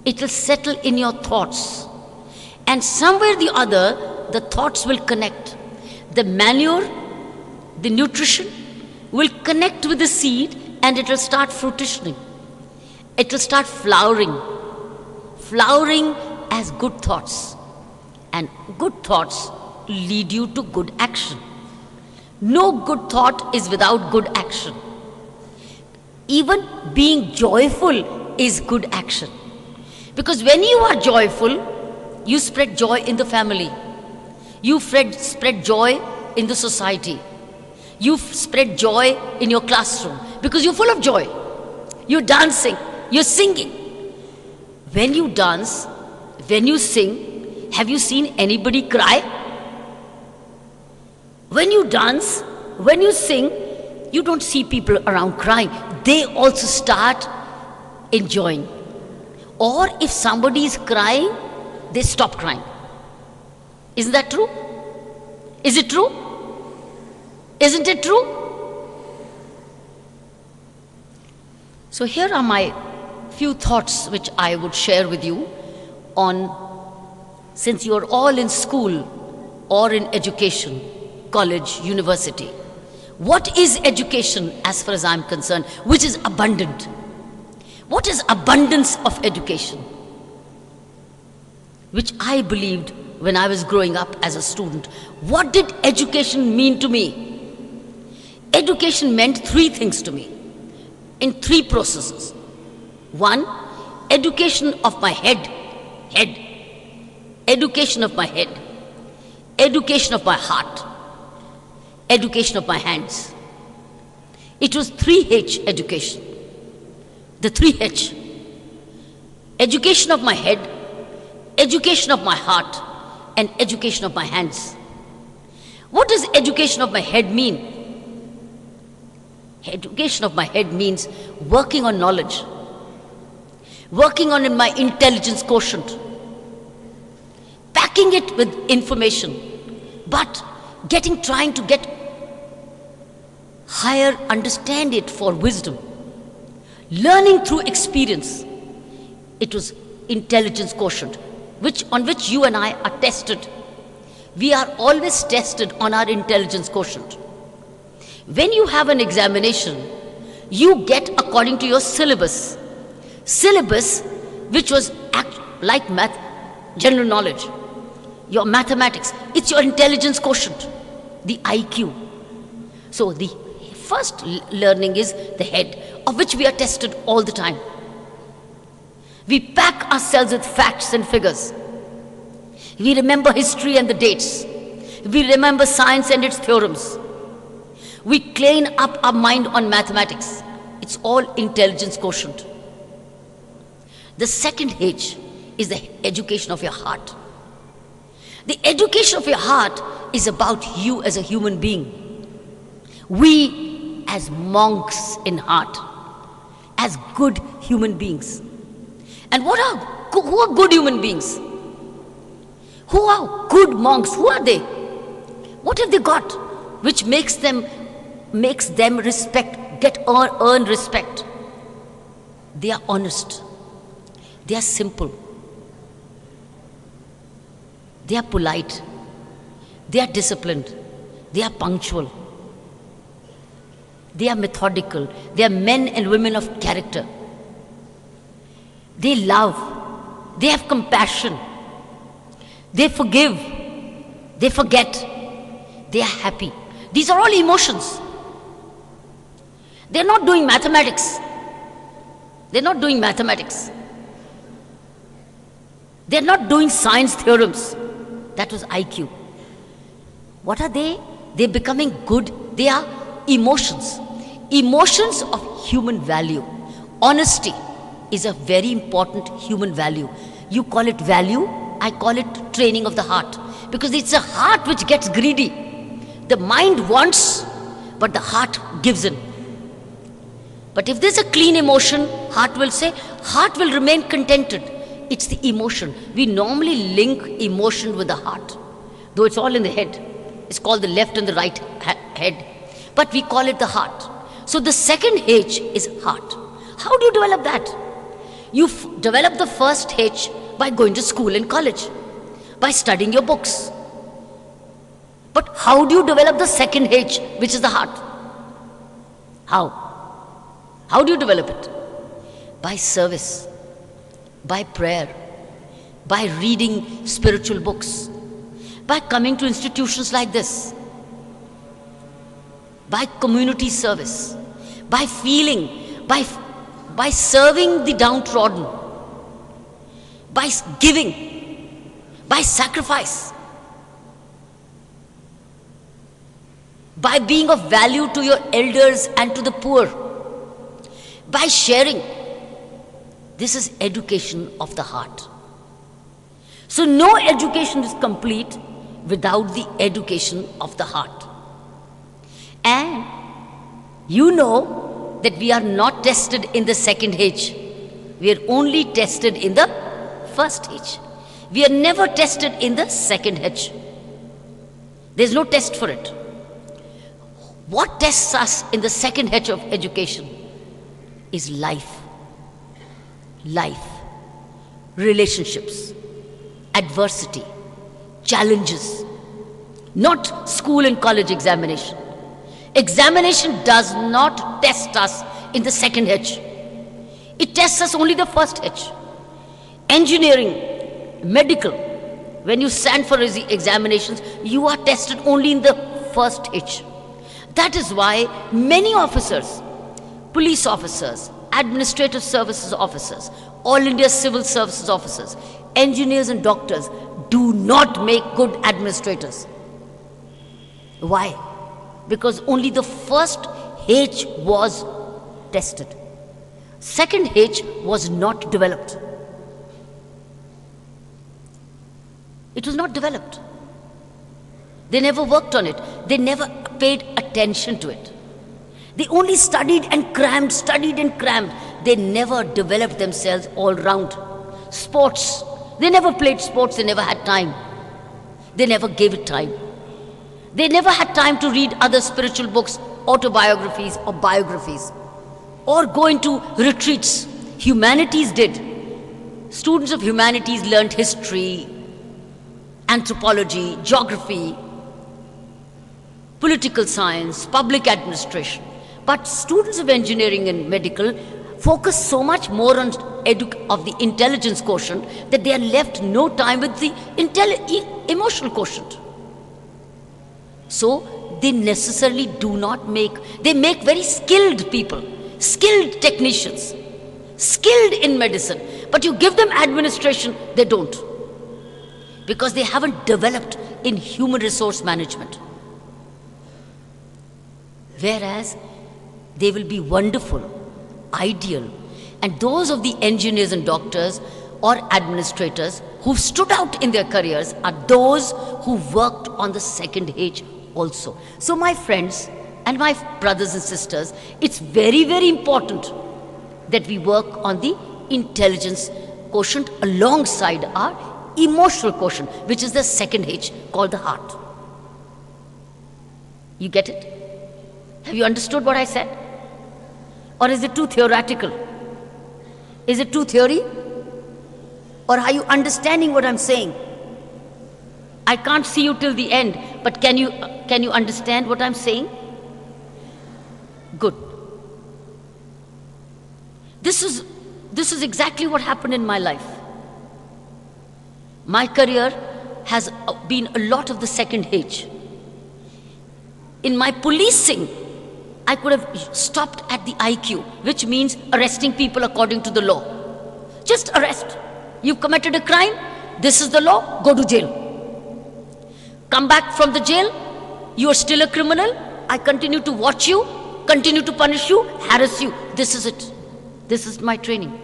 It will settle in your thoughts. And somewhere or the other, the thoughts will connect. The manure, the nutrition will connect with the seed and it will start fruitioning. It will start flowering. Flowering as good thoughts. And good thoughts lead you to good action. No good thought is without good action. Even being joyful is good action. Because when you are joyful, you spread joy in the family. You spread joy in the society. You spread joy in your classroom because you're full of joy. You're dancing, you're singing. When you dance, when you sing, have you seen anybody cry? When you dance, when you sing, you don't see people around crying. They also start enjoying. Or if somebody is crying, they stop crying. Isn't that true? Is it true? Isn't it true? So here are my few thoughts which I would share with you on, since you are all in school or in education, college, university. What is education as far as I'm concerned, which is abundant? What is abundance of education? Which I believed when I was growing up as a student. What did education mean to me? Education meant three things to me in three processes. One, education of my head. Education of my head. Education of my heart. Education of my hands. It was 3H education. The 3H. Education of my head, education of my heart, and education of my hands. What does education of my head mean? Education of my head means working on knowledge, working on my intelligence quotient, packing it with information, but trying to get higher, understand it for wisdom. Learning through experience. It was intelligence quotient, on which you and I are tested. We are always tested on our intelligence quotient. When you have an examination, you get according to your syllabus. Syllabus, which was like math, general knowledge, your mathematics, it's your intelligence quotient, the IQ. So the first learning is the head, of which we are tested all the time. We pack ourselves with facts and figures. We remember history and the dates. We remember science and its theorems. We clean up our mind on mathematics. It's all intelligence quotient. The second H is the education of your heart. The education of your heart is about you as a human being. We as monks in heart, as good human beings. And who are good human beings? Who are good monks? Who are they? What have they got which makes them earn respect? They are honest. They are simple. They are polite. They are disciplined. They are punctual. They are methodical. They are men and women of character. They love. They have compassion. They forgive. They forget. They are happy. These are all emotions. They're not doing mathematics. They're not doing mathematics. They're not doing science theorems. That was IQ. What are they? They're becoming good. They are emotions. Emotions of human value. Honesty is a very important human value. You call it value, I call it training of the heart. Because it's a heart which gets greedy. The mind wants, but the heart gives in. But if there's a clean emotion, heart will remain contented. It's the emotion. We normally link emotion with the heart, though it's all in the head. It's called the left and the right head. But we call it the heart. So the second H is heart. How do you develop that? You develop the first H by going to school and college, by studying your books. But how do you develop the second H, which is the heart? How? How do you develop it? By service, by prayer, by reading spiritual books, by coming to institutions like this, by community service, by feeling, by serving the downtrodden, by giving, by sacrifice, by being of value to your elders and to the poor, by sharing. This is education of the heart. So no education is complete without the education of the heart. And you know that we are not tested in the second H. We are only tested in the first H. We are never tested in the second H. There's no test for it. What tests us in the second H of education is life. Life, relationships, adversity, challenges, not school and college examination. Examination does not test us in the second H. It tests us only the first H. Engineering, medical, when you stand for examinations, you are tested only in the first H. That is why many officers, police officers, administrative services officers, all India civil services officers, engineers and doctors do not make good administrators. Why? Because only the first H was tested. Second H was not developed. It was not developed. They never worked on it. They never paid attention to it. They only studied and crammed, studied and crammed. They never developed themselves all round. Sports. They never played sports. They never had time. They never gave it time. They never had time to read other spiritual books, autobiographies or biographies, or go into retreats. Humanities did. Students of humanities learned history, anthropology, geography, political science, public administration. But students of engineering and medical focus so much more on of the intelligence quotient that they are left no time with the emotional quotient. So they necessarily do not they make very skilled people, skilled technicians, skilled in medicine, but you give them administration, they don't. Because they haven't developed in human resource management. Whereas they will be wonderful, ideal, and those of the engineers and doctors or administrators who stood out in their careers are those who worked on the second H also. So my friends and my brothers and sisters, it's very, very important that we work on the intelligence quotient alongside our emotional quotient, which is the second H called the heart. You get it? Have you understood what I said? Or is it too theoretical? Is it too theory? Or are you understanding what I'm saying? I can't see you till the end, but can you understand what I'm saying? Good. This is exactly what happened in my life. My career has been a lot of the second H. In my policing, I could have stopped at the IQ, which means arresting people according to the law. Just arrest. You've committed a crime, this is the law, go to jail. Come back from the jail, you are still a criminal, I continue to watch you, continue to punish you, harass you. This is it. This is my training.